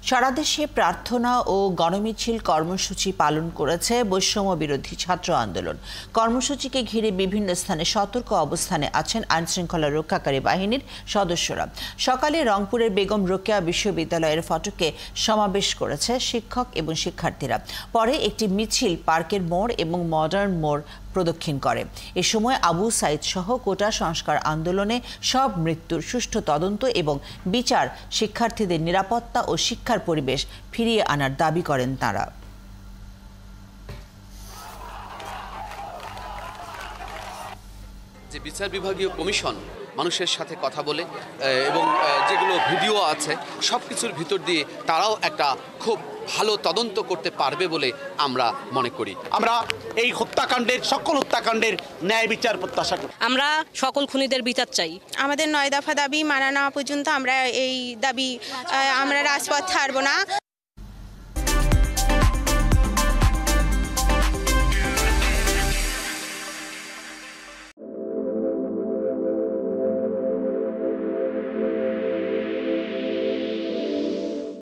সারা দেশে প্রার্থনা ও গণমিছিল কর্মসূচি পালন করেছে বৈষম্য বিরোধী ছাত্র আন্দোলন। কর্মসূচিকে ঘিরে বিভিন্ন স্থানে সতর্ক অবস্থানে আছেন আইনশৃঙ্খলা রক্ষাকারী বাহিনীর সদস্যরা। সকালে রংপুরের বেগম রোকেয়া বিশ্ববিদ্যালয়ের ফটকে সমাবেশ করেছে শিক্ষক এবং শিক্ষার্থীরা। পরে একটি মিছিল পার্কের মোড় এবং মডার্ন মোড় প্রদক্ষিণ করে। এ সময় আবু সাইদ সহ কোটা সংস্কার আন্দোলনে সব মৃত্যুর সুষ্ঠু তদন্ত এবং বিচার, শিক্ষার্থীদের নিরাপত্তা ও শিক্ষার পরিবেশ ফিরিয়ে আনার দাবি করেন তাঁরা। যে বিচার বিভাগীয় কমিশন মানুষের সাথে কথা বলে এবং যেগুলো ভিডিও আছে সব কিছুর ভিতর দিয়ে তারাও একটা খুব ভালো তদন্ত করতে পারবে বলে আমরা মনে করি। আমরা এই হত্যাকাণ্ডের সকল হত্যাকাণ্ডের ন্যায় বিচার প্রত্যাশা করি। আমরা সকল খুনিদের বিচার চাই। আমাদের 9 দফা দাবি মানা না পর্যন্ত আমরা এই দাবি আমরা রাজপথ ছাড়ব না।